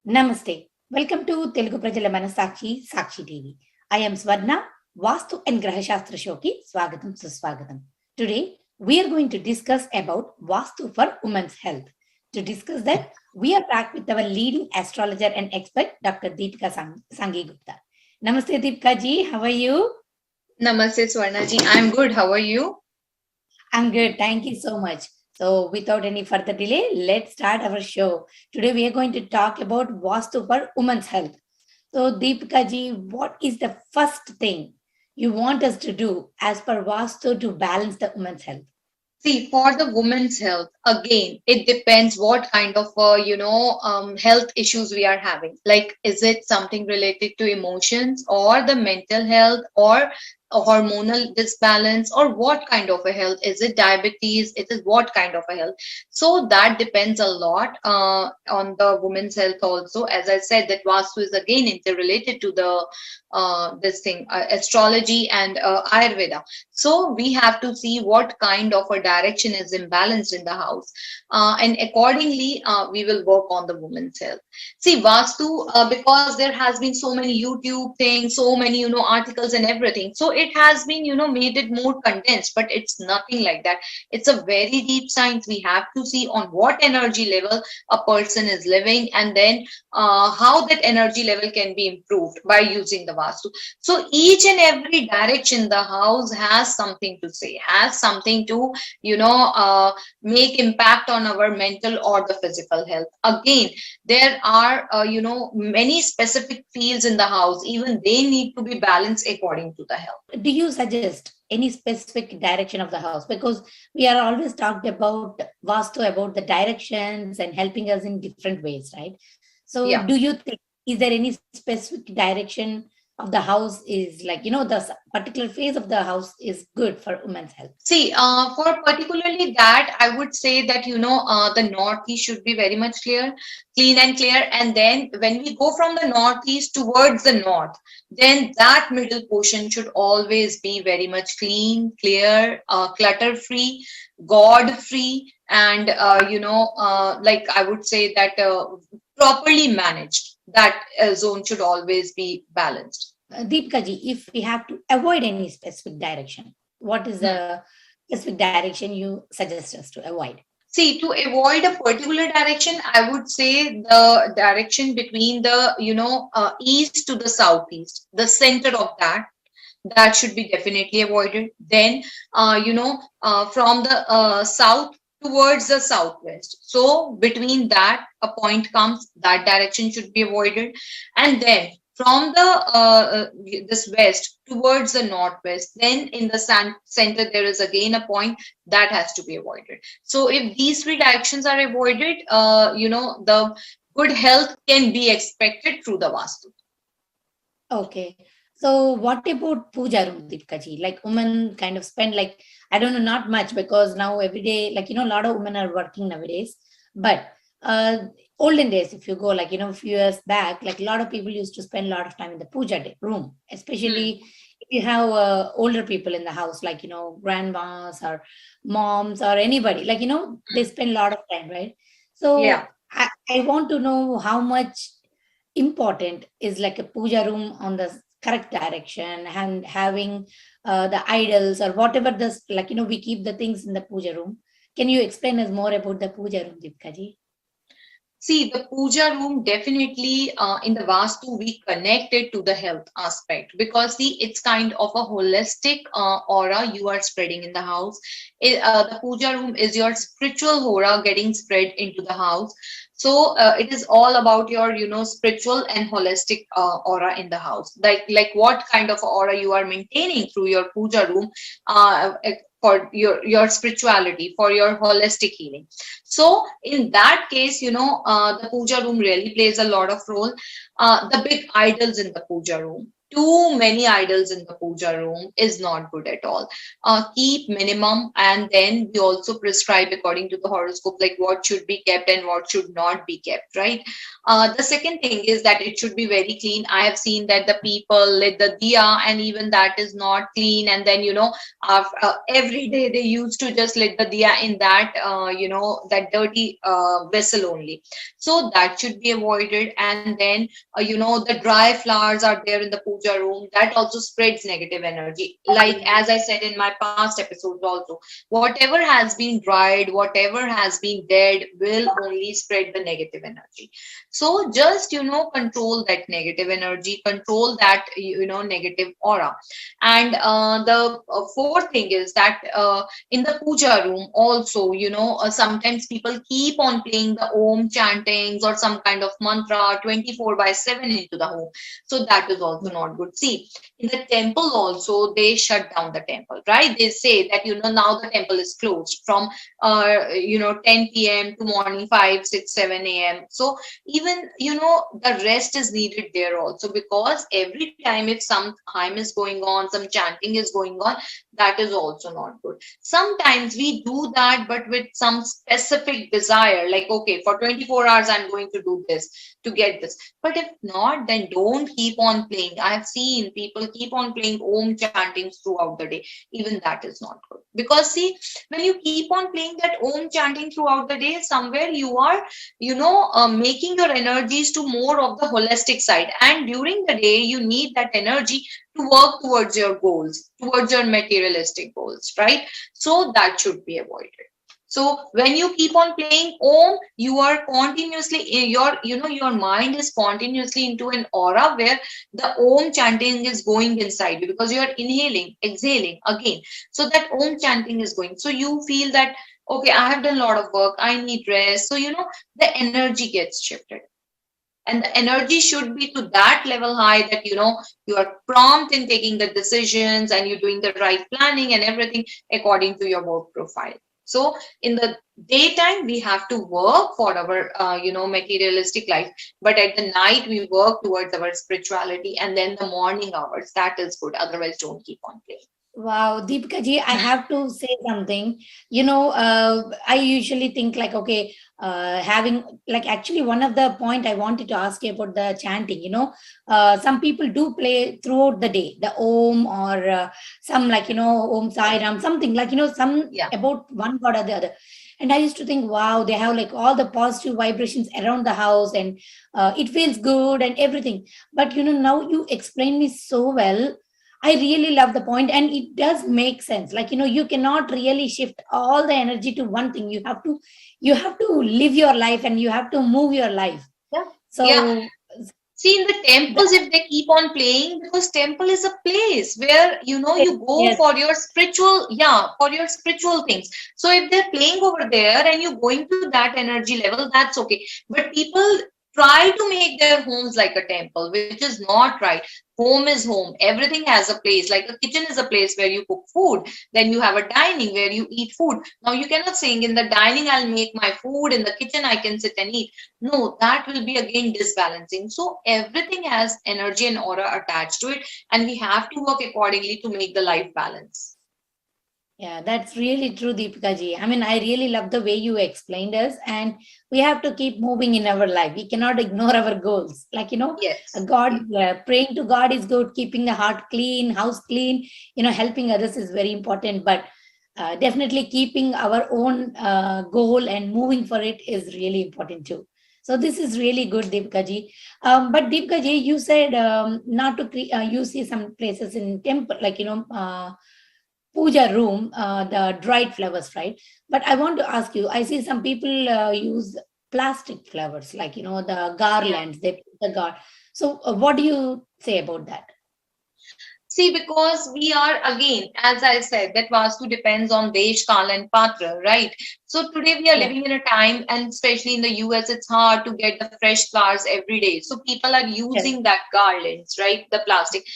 Namaste. Welcome to Telugu Prajala Manasakshi Sakshi TV. I am Swarna. Vastu and Graha Sastra Shoki Swagatam Suswagatam. Today we are going to discuss about Vastu for women's health. To discuss that, we are back with our leading astrologer and expert, Dr. Dipika Sanghi Gupta. Namaste Deepika ji, how are you? Namaste Swarna ji, I'm good. How are you? I'm good. Thank you so much. So, without any further delay, let's start our show. Today, we are going to talk about Vastu for women's health. So, Deepika ji, what is the first thing you want us to do as per Vastu to balance the women's health? See, for the women's health, again, it depends what kind of, health issues we are having. Like, is it something related to emotions or the mental health or a hormonal disbalance or what kind of a health? Is it diabetes? It is what kind of a health? So that depends a lot on the women's health also. As I said, that Vastu is again interrelated to the astrology and Ayurveda. So we have to see what kind of a direction is imbalanced in the house. And accordingly, we will work on the women's health. See, Vastu, because there has been so many YouTube things, so many, articles and everything. So it has been, made it more condensed, but it's nothing like that. It's a very deep science. We have to see on what energy level a person is living and then how that energy level can be improved by using the Vastu. So each and every direction the house has something to say, has something to, make impact on our mental or the physical health. Again, there are, many specific fields in the house. Even they need to be balanced according to the health. Do you suggest any specific direction of the house? Because we are always talked about Vastu, about the directions and helping us in different ways, right? So, Yeah. do you think, is there any specific direction of the house is like, the particular phase of the house is good for women's health? See, for particularly that, I would say that, the northeast should be very much clean and clear. And then when we go from the northeast towards the north, then that middle portion should always be very much clean, clear, clutter free, God free, and, like I would say that properly managed. That zone should always be balanced. Deepika ji, if we have to avoid any specific direction, what is the specific direction you suggest us to avoid? See, to avoid a particular direction, I would say the direction between the, east to the southeast, the center of that should be definitely avoided. Then, from the south towards the southwest. So between that, a point comes, that direction should be avoided. And then from the this west towards the northwest, then in the center there is again a point that has to be avoided. So if these three directions are avoided, the good health can be expected through the Vastu. Okay. So what about puja room, Deepika ji? Like women kind of spend like, I don't know, not much because now every day, like, a lot of women are working nowadays. But olden days, if you go like, a few years back, like a lot of people used to spend a lot of time in the puja room, especially if you have older people in the house, like, grandmas or moms or anybody, like, they spend a lot of time, right? So Yeah. I want to know how much important is like a puja room on the correct direction and having the idols or whatever this, like, we keep the things in the puja room. Can you explain us more about the puja room, Deepika ji? See, the puja room definitely in the Vastu, we connect it to the health aspect because see, it's kind of a holistic aura you are spreading in the house. The puja room is your spiritual aura getting spread into the house. So it is all about your, spiritual and holistic aura in the house. Like what kind of aura you are maintaining through your puja room for your spirituality, for your holistic healing. So in that case, the puja room really plays a lot of role. The big idols in the puja room too many idols in the puja room is not good at all. Keep minimum, and then we also prescribe according to the horoscope, like what should be kept and what should not be kept, right? The second thing is that it should be very clean. I have seen that the people lit the diya and even that is not clean, and then every day they used to just lit the diya in that that dirty vessel only. So that should be avoided. And then the dry flowers are there in the puja room, that also spreads negative energy. Like as I said in my past episodes also, whatever has been dried, whatever has been dead will only spread the negative energy. So just control that negative energy, control that negative aura. And the fourth thing is that in the puja room also, sometimes people keep on playing the om chantings or some kind of mantra 24/7 into the home. So that is also not good. See, in the temple also, they shut down the temple, right? They say that now the temple is closed from 10 p.m. to morning 5, 6, 7 a.m. So even the rest is needed there also, because every time if some hymn is going on, some chanting is going on, that is also not good. Sometimes we do that, but with some specific desire, like, okay, for 24 hours I'm going to do this to get this. But if not, then don't keep on playing. I've seen people keep on playing om chantings throughout the day. Even that is not good, because see, when you keep on playing that om chanting throughout the day, somewhere you are making your energies to more of the holistic side, and during the day you need that energy to work towards your goals, towards your materialistic goals, right? So that should be avoided. So when you keep on playing om, you are continuously your mind is continuously into an aura where the om chanting is going inside you, because you are inhaling, exhaling again. So that om chanting is going. So you feel that, okay, I have done a lot of work, I need rest. So the energy gets shifted. And the energy should be to that level high that you are prompt in taking the decisions and you're doing the right planning and everything according to your work profile. So in the daytime we have to work for our materialistic life, but at the night we work towards our spirituality, and then the morning hours, that is good. Otherwise, don't keep on playing. Wow, Deepika ji, I have to say something. I usually think like, okay, having like actually one of the point I wanted to ask you about the chanting. Some people do play throughout the day, the Om or some like Om Sai Ram, something like some Yeah. about one god or the other. And I used to think, wow, they have like all the positive vibrations around the house, and it feels good and everything. But now you explain me so well. I really love the point, and it does make sense. Like you cannot really shift all the energy to one thing. You have to live your life, and you have to move your life. Yeah. Yeah. So See, in the temples, if they keep on playing, because temple is a place where you go yes, for your spiritual, yeah, for your spiritual things. So if they're playing over there and you're going to that energy level, that's okay. But people try to make their homes like a temple, which is not right. Home is home. Everything has a place. Like a kitchen is a place where you cook food. Then you have a dining where you eat food. Now you cannot say in the dining I'll make my food, in the kitchen I can sit and eat. No, that will be again disbalancing. So everything has energy and aura attached to it, and we have to work accordingly to make the life balance. yeah, that's really true, Deepika ji. I mean, I really love the way you explained us, and we have to keep moving in our life. We cannot ignore our goals. Like, Yes. praying to God is good, keeping the heart clean, house clean, helping others is very important, but definitely keeping our own goal and moving for it is really important too. So this is really good, Deepika ji. But Deepika ji, you said not to you see some places in temple, like puja room, the dried flowers, right? But I want to ask you, I see some people use plastic flowers, like, the Yeah. garlands, they put the guard. So what do you say about that? See, because we are again, as I said, that Vastu depends on Desh, Kal, and Patra, right? So today we are Yeah. living in a time, and especially in the US, it's hard to get the fresh flowers every day. So people are Yes. using that garlands, right? The plastic,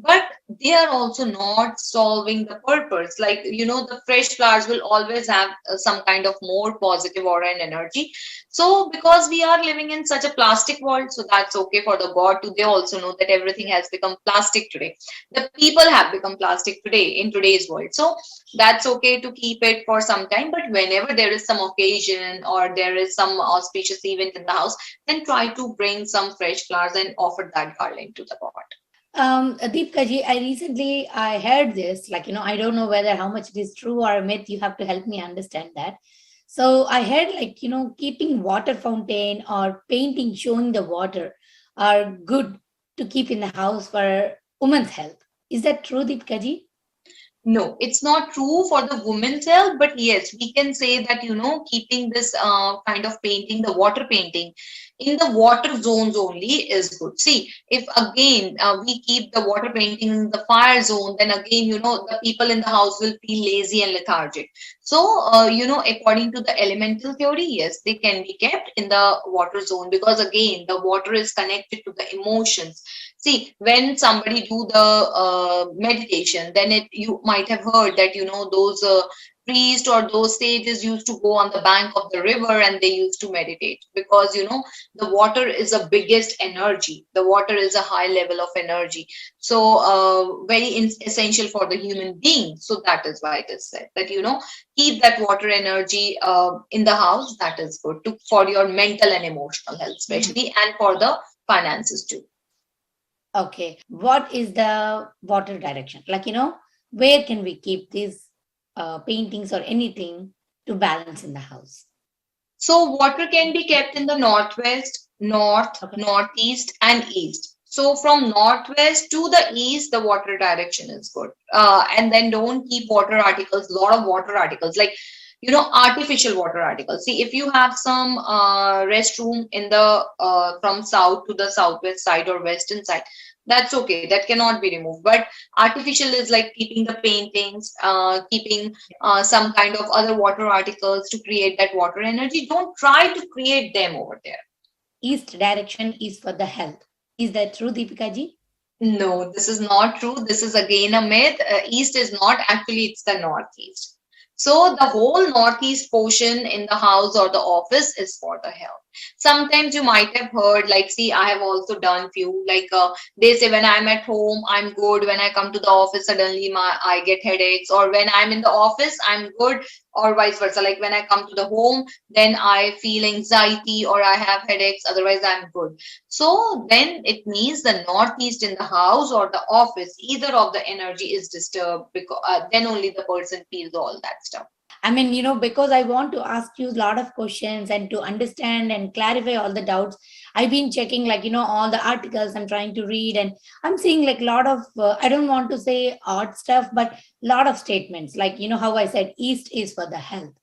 but they are also not solving the purpose. Like, the fresh flowers will always have some kind of more positive aura and energy. So because we are living in such a plastic world, so that's okay for the God too. They also know that everything has become plastic today. The people have become plastic today in today's world, so that's okay to keep it for some time. But whenever there is some occasion or there is some auspicious event in the house, then try to bring some fresh flowers and offer that garland to the god. Deepika ji, I heard this, like, I don't know whether how much it is true or a myth. You have to help me understand that. So I heard, like, keeping water fountain or painting showing the water are good to keep in the house for women's health. Is that true, Deepika ji? No, it's not true for the women's health, but yes, we can say that, keeping this kind of painting, the water painting, in the water zones only is good. See, if again we keep the water painting in the fire zone, then again, the people in the house will feel lazy and lethargic. So, according to the elemental theory, yes, they can be kept in the water zone, because again, the water is connected to the emotions. See, when somebody do the meditation, then you might have heard that, those priests or those sages used to go on the bank of the river and they used to meditate, because, the water is the biggest energy. The water is a high level of energy. So, very essential for the human being. So that is why it is said that, keep that water energy in the house. That is good for your mental and emotional health, Mhm. especially, and for the finances too. Okay. What is the water direction? Like, where can we keep these paintings or anything to balance in the house? So water can be kept in the northwest, north, Okay. northeast, and east. So from northwest to the east, the water direction is good. And then don't keep water articles, lot of water articles, like, artificial water articles. See, if you have some restroom in the from south to the southwest side or western side, that's okay. That cannot be removed. But artificial is like keeping the paintings, keeping some kind of other water articles to create that water energy. Don't try to create them over there. East direction is for the health. Is that true, Deepika ji? No, this is not true. This is again a myth. East is not actually, it's the northeast. So the whole northeast portion in the house or the office is for the health. Sometimes you might have heard, like, see, I have also done few, like, they say when I'm at home, I'm good. When I come to the office, suddenly I get headaches. Or when I'm in the office, I'm good. Or vice versa. Like when I come to the home, then I feel anxiety or I have headaches. Otherwise, I'm good. So then it means the northeast in the house or the office, either of the energy is disturbed, because then only the person feels all that stuff. I mean, because I want to ask you a lot of questions and to understand and clarify all the doubts, I've been checking, like, all the articles I'm trying to read, and I'm seeing like a lot of, I don't want to say odd stuff, but a lot of statements. Like, how I said, East is for the health,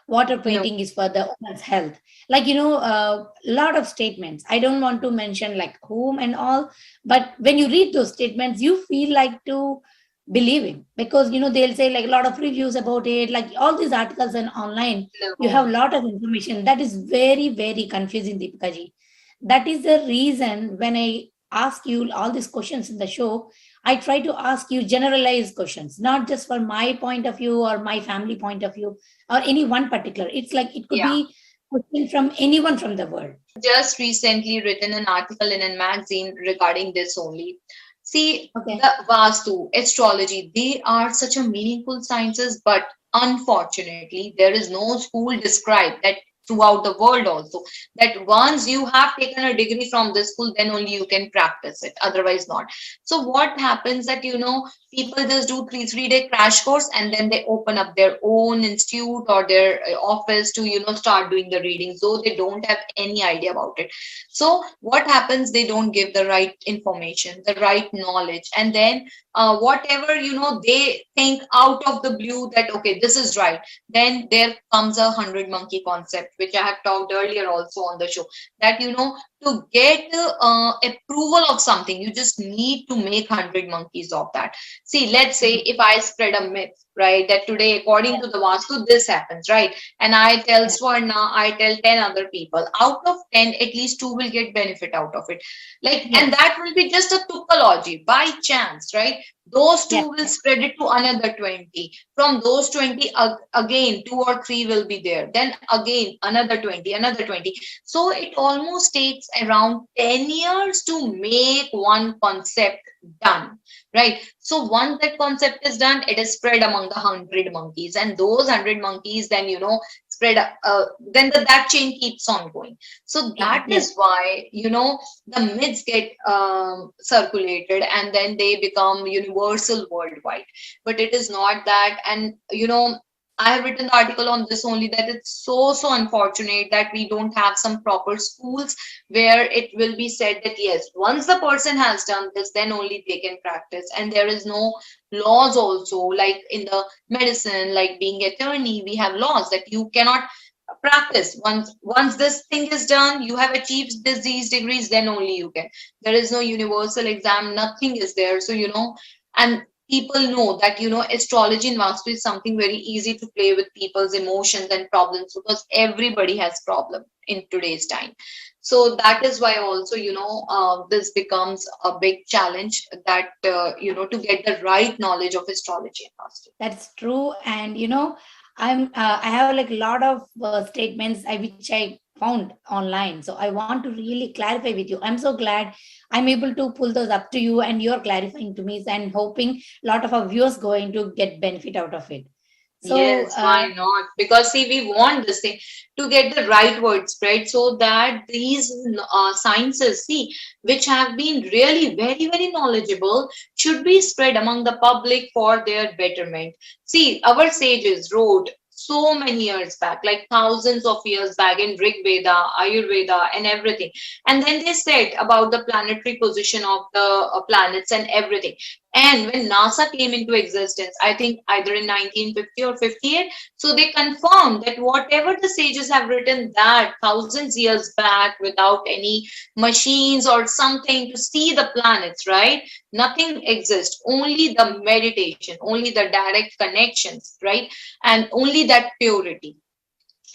water No. painting is for the woman's health. Like, a lot of statements. I don't want to mention like whom and all, but when you read those statements, you feel like to believing, because they'll say like a lot of reviews about it, like all these articles and online. You have No. a lot of information that is very, very confusing, Deepika ji. That is the reason when I ask you all these questions in the show, I try to ask you generalized questions, not just for my point of view or my family point of view or any one particular. It's like it could Yeah. be question from anyone from the world. Just recently written an article in a magazine regarding this only. See, Okay. the Vastu, astrology, they are such a meaningful sciences, but unfortunately, there is no school described that throughout the world also, that once you have taken a degree from this school, then only you can practice it, otherwise not. So what happens that, People just do 3 day crash course, and then they open up their own institute or their office to, start doing the reading, so they don't have any idea about it. So what happens, they don't give the right information, the right knowledge, and then whatever, they think out of the blue that okay, this is right, then there comes a 100 monkey concept, which I have talked earlier also on the show, that to get approval of something, you just need to make 100 monkeys of that. See, let's say if I spread a myth, right, that today according to the Vastu this happens, right, and I tell Swarna, I tell 10 other people, out of 10 at least 2 will get benefit out of it, like, and that will be just a tucology by chance, right? Those 2 will spread it to another 20. From those 20, again 2 or 3 will be there, then again another 20, another 20. So it almost takes around 10 years to make one concept done, right? So once that concept is done, it is spread among the 100 monkeys, and those 100 monkeys then spread, then that chain keeps on going. So that is why the myths get circulated, and then they become universal worldwide. But it is not that. And I have written the article on this only, that it's so unfortunate that we don't have some proper schools where it will be said that yes, once the person has done this, then only they can practice. And there is no laws also, like in the medicine, like being attorney, we have laws that you cannot practice once this thing is done, you have achieved these degrees, then only you can. There is no universal exam, nothing is there. So and people know that astrology and Vastu is something very easy to play with people's emotions and problems, because everybody has problem in today's time. So that is why also this becomes a big challenge, that to get the right knowledge of astrology and Vastu. That's true. And I have like a lot of statements which I found online, so I want to really clarify with you. I'm so glad I'm able to pull those up to you, and you're clarifying to me, and hoping a lot of our viewers going to get benefit out of it. So yes, why not? Because see, we want this thing to get the right word spread, so that these sciences, see, which have been really very, very knowledgeable, should be spread among the public for their betterment. See, our sages wrote so many years back, like thousands of years back, in Rig Veda, Ayurveda, and everything. And then they said about the planetary position of the planets and everything. And when NASA came into existence, I think either in 1950 or 58, so they confirmed that whatever the sages have written that thousands years back, without any machines or something to see the planets, right? Nothing exists, only the meditation, only the direct connections, right? And only that purity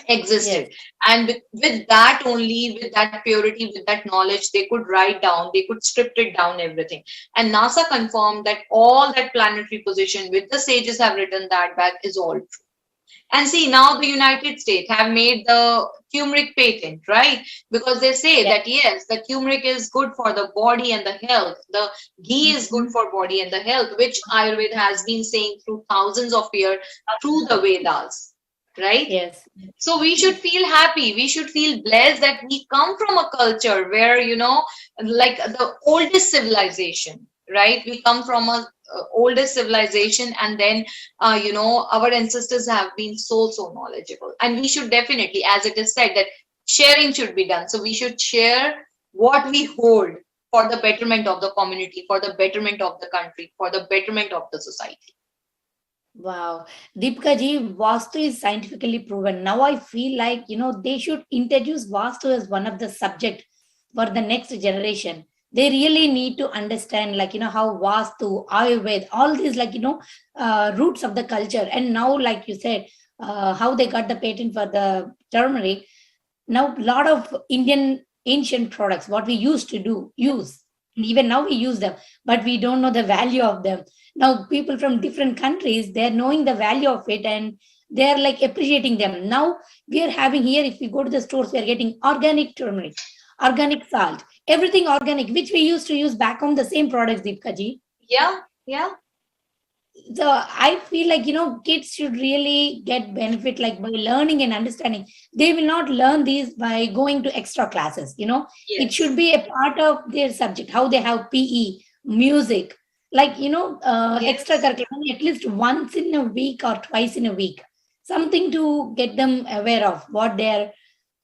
existed. And with that only, with that purity, with that knowledge, they could write down, they could script it down, everything. And NASA confirmed that all that planetary position, with the sages have written that back, is all true. And see, now the United States have made the turmeric patent, right? Because they say that yes, the turmeric is good for the body and the health. The ghee is good for body and the health, which Ayurveda has been saying through thousands of years through the Vedas. Right? Yes. So we should feel happy. We should feel blessed that we come from a culture where, like the oldest civilization, right? We come from a oldest civilization, and then, our ancestors have been so knowledgeable. And we should definitely, as it is said, that sharing should be done. So we should share what we hold for the betterment of the community, for the betterment of the country, for the betterment of the society. Wow. Deepika ji, Vastu is scientifically proven. Now I feel like, they should introduce Vastu as one of the subject for the next generation. They really need to understand, like, how Vastu, Ayurveda, all these, like, roots of the culture. And now, like you said, how they got the patent for the turmeric. Now, a lot of Indian ancient products, what we used to use, even now we use them, but we don't know the value of them. Now people from different countries, they're knowing the value of it, and they're like appreciating them. Now we are having here, if we go to the stores, we are getting organic turmeric, organic salt, everything organic, which we used to use back home, the same products, Deepika ji. Yeah. So I feel like, kids should really get benefit, like by learning and understanding. They will not learn these by going to extra classes, It should be a part of their subject, how they have PE, music, like Yes. extracurricular, at least once in a week or twice in a week, something to get them aware of what they're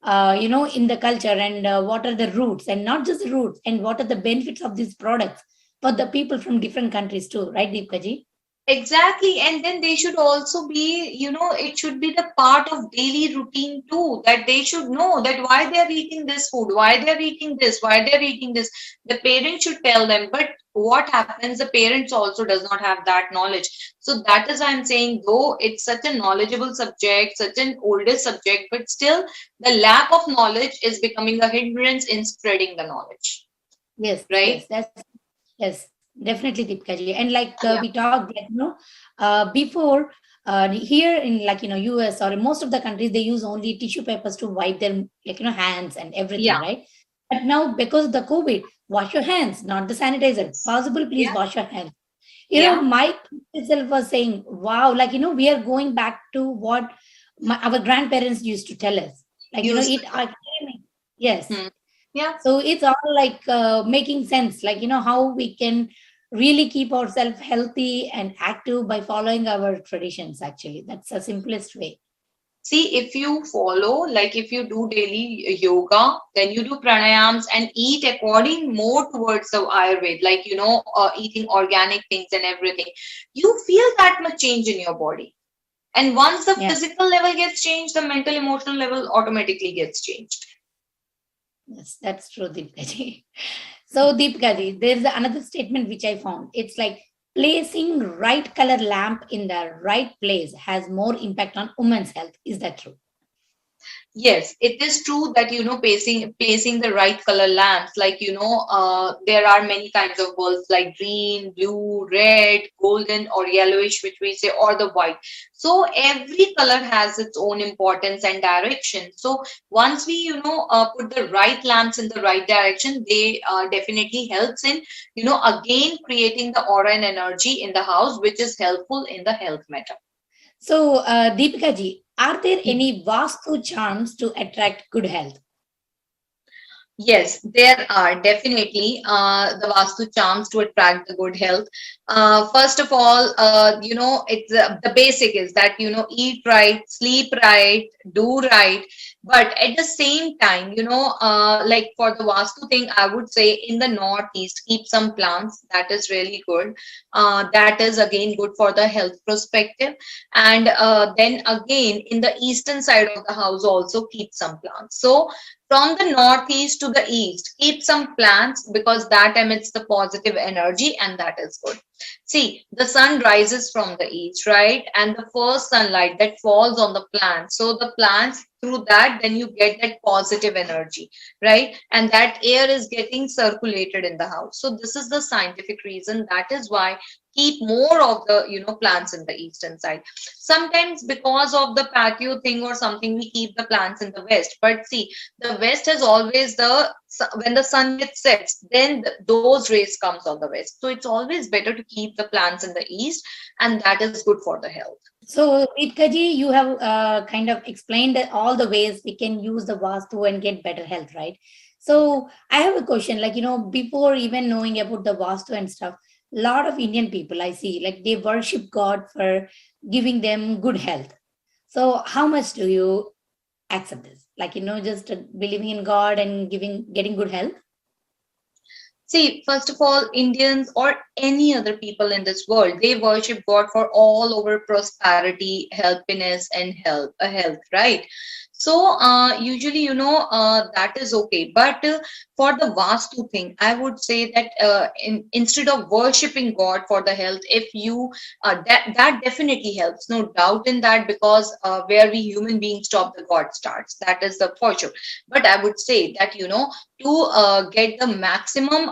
in the culture, and what are the roots, and not just the roots, and what are the benefits of these products for the people from different countries too, right, Deepkaji? Exactly. And then they should also be, it should be the part of daily routine too, that they should know that why they're eating this food, why they're eating this, why they're eating this. The parents should tell them. But what happens, the parents also does not have that knowledge. So that is why I'm saying, though it's such a knowledgeable subject, such an older subject, but still the lack of knowledge is becoming a hindrance in spreading the knowledge, Yes, right? yes, yes, definitely, Deepkaji. And like Yeah. we talked, like before, here in like US or in most of the countries, they use only tissue papers to wipe their hands and everything, Yeah. right? But now because of the COVID, wash your hands, not the sanitizer. Possible, please Yeah. wash your hands. Yeah. My itself was saying, wow, like we are going back to what our grandparents used to tell us. Like Used to it. Yes, do. Yeah. so it's all like making sense, like how we can really keep ourselves healthy and active by following our traditions. Actually, that's the simplest way. See, if you follow, like if you do daily yoga, then you do pranayams and eat according more towards the Ayurveda, like, eating organic things and everything, you feel that much change in your body. And once the Yeah, physical level gets changed, the mental emotional level automatically gets changed. yes, that's true, Deepkaji. So, Deepkaji, there's another statement which I found. It's like placing right color lamp in the right place has more impact on women's health. Is that true? Yes, it is true that placing the right color lamps, like there are many kinds of bulbs like green, blue, red, golden, or yellowish, which we say, or the white. So every color has its own importance and direction. So once we put the right lamps in the right direction, they definitely helps in again creating the aura and energy in the house, which is helpful in the health matter. So, Deepika ji, are there any Vastu charms to attract good health? Yes, there are definitely the Vastu charms to attract the good health. First of all, it's the basic is that eat right, sleep right, do right. But at the same time, like for the Vastu thing, I would say in the Northeast, keep some plants. That is really good. That is again good for the health perspective. And then again, in the eastern side of the house, also keep some plants. So from the northeast to the east, keep some plants because that emits the positive energy and that is good. See, the sun rises from the east, right? And the first sunlight that falls on the plants. So the plants, through that, then you get that positive energy, right? And that air is getting circulated in the house. So this is the scientific reason. That is why keep more of the plants in the eastern side. Sometimes because of the patio thing or something, we keep the plants in the west. But see, the west has always when the sun gets sets, then those rays comes on the west. So it's always better to keep the plants in the east, and that is good for the health. So, Deepika ji, you have kind of explained all the ways we can use the Vastu and get better health, right? So, I have a question. Like, before even knowing about the Vastu and stuff, a lot of Indian people I see, like, they worship God for giving them good health. So, how much do you accept this? Like, just believing in God and getting good health? See, first of all, Indians or any other people in this world, they worship God for all over prosperity, happiness, and health, right? So, usually, that is okay. But for the Vastu thing, I would say that instead of worshiping God for the health, if you that definitely helps, no doubt in that, because where we human beings stop, the God starts. That is the for sure. But I would say that to get the maximum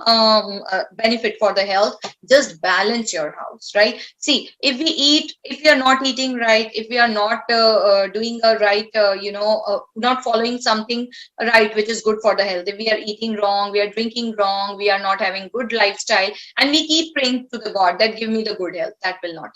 benefit for the health, just balance your house, right? See, if we are not eating right, if we are not doing a right not following something right which is good for the health, if we are eating wrong, we are drinking wrong, we are not having good lifestyle, and we keep praying to the God that give me the good health, that will not help,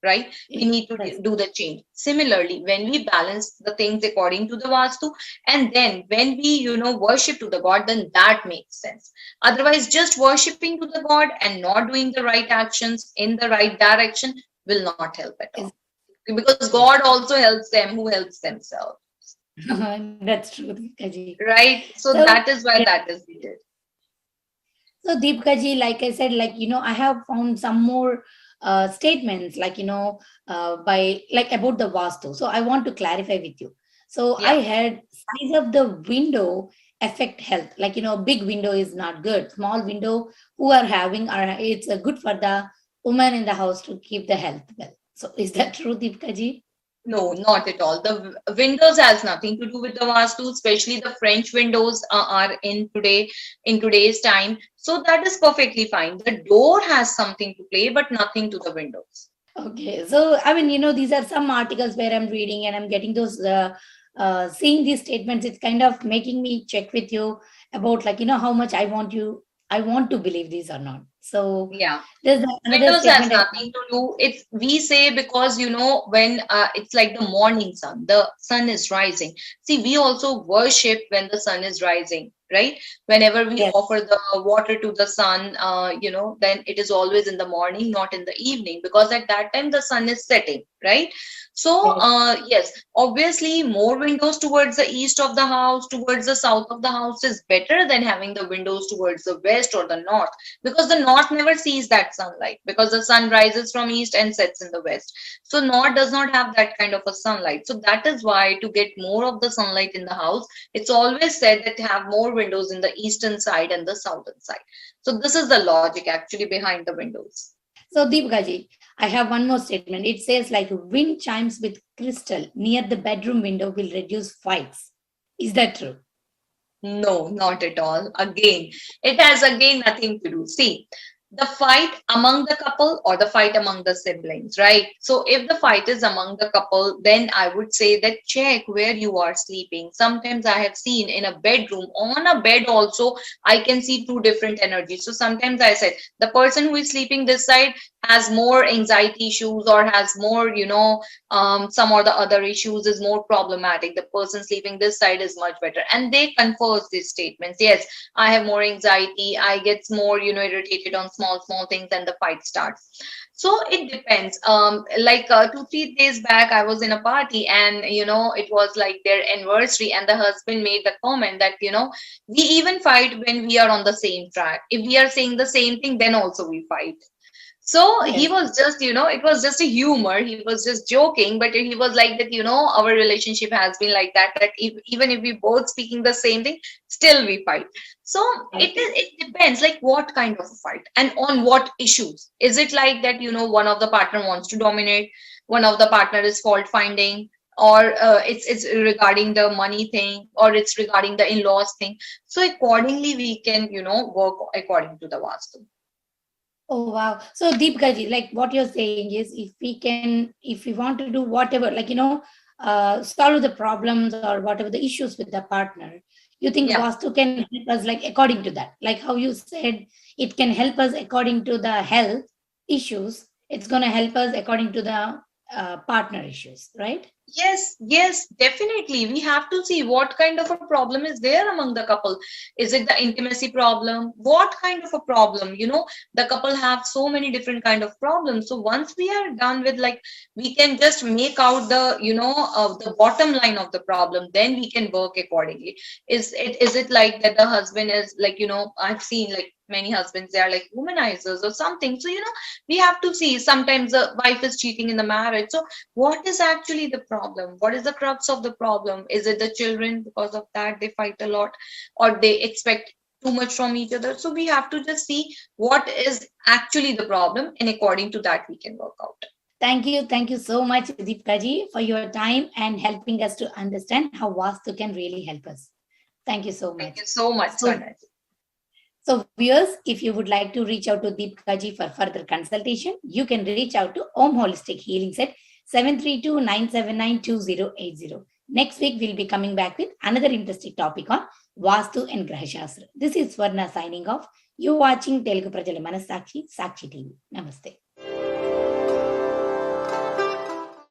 right? We need to do the change. Similarly, when we balance the things according to the Vastu, and then when we, worship to the God, then that makes sense. Otherwise, just worshipping to the God and not doing the right actions in the right direction will not help at all. Because God also helps them who helps themselves. That's true, Deepika. Right? So that is why that is needed. So Deepika ji, like I said, I have found some more statements, by like about the Vastu. So I want to clarify with you. So I heard size of the window affect health. Big window is not good. Small window who are having it's good for the woman in the house to keep the health well. So is that true, Deepika ji? No, not at all. The windows has nothing to do with the Vastu, especially the French windows are in today's time. So that is perfectly fine. The door has something to play, but nothing to the windows. Okay. So, I mean, these are some articles where I'm reading and I'm getting those, seeing these statements. It's kind of making me check with you about how much I want to believe these or not. So yeah, there's another windows has statement. nothing to do. It's we say because when it's like the morning sun, the sun is rising. See, we also worship when the sun is rising, right? Whenever we offer the water to the sun, then it is always in the morning, not in the evening, because at that time the sun is setting, right? So yes, obviously more windows towards the east of the house, towards the south of the house is better than having the windows towards the west or the north, because the north never sees that sunlight, because the sun rises from east and sets in the west. So north does not have that kind of a sunlight. So that is why, to get more of the sunlight in the house, it's always said that have more windows in the eastern side and the southern side. So this is the logic actually behind the windows. So Deepika ji, I have one more statement. It says wind chimes with crystal near the bedroom window will reduce fights. Is that true? No, not at all. Again, it has nothing to do. See, the fight among the couple or the fight among the siblings, right? So if the fight is among the couple, then I would say that check where you are sleeping. Sometimes I have seen in a bedroom, on a bed also, I can see two different energies. So sometimes I said the person who is sleeping this side has more anxiety issues or has more, some or the other issues, is more problematic. The person sleeping this side is much better. And they confirm these statements. Yes, I have more anxiety. I get more, irritated on small things, and the fight starts. So it depends. 2-3 days back, I was in a party, and it was like their anniversary, and the husband made the comment that we even fight when we are on the same track. If we are saying the same thing, then also we fight. So he was just, it was just a humor. He was just joking, but he was like that, our relationship has been like that, that even if we both speaking the same thing, still we fight. So it depends, like what kind of a fight and on what issues. Is it like that, one of the partner wants to dominate, one of the partner is fault finding, or it's regarding the money thing, or it's regarding the in-laws thing. So accordingly, we can, work according to the Vastu. Oh wow. So Deepika ji, like what you're saying is if we want to do whatever, solve the problems or whatever the issues with the partner, you think Vastu can help us according to that. Like how you said, it can help us according to the health issues. It's going to help us according to the partner issues, right? Yes, definitely. We have to see what kind of a problem is there among the couple. Is it the intimacy problem? What kind of a problem? The couple have so many different kind of problems. So once we are done with, we can just make out the, the bottom line of the problem, then we can work accordingly. Is it like that the husband is I've seen many husbands, they are like womanizers or something. So we have to see, sometimes the wife is cheating in the marriage. So what is actually the problem? What is the crux of the problem? Is it the children? Because of that they fight a lot, or they expect too much from each other. So we have to just see what is actually the problem, and according to that we can work out. Thank you so much, Deepika ji, for your time and helping us to understand how Vastu can really help us. Thank you so much. Thank you so much, Swarna. So viewers, if you would like to reach out to Deepika ji for further consultation, you can reach out to Om Holistic Healings at 732-979-2080. Next week, we'll be coming back with another interesting topic on Vastu and Graha Sastra. This is Swarna signing off. You're watching Telugu Prajala Manasakshi, Sakshi TV. Namaste.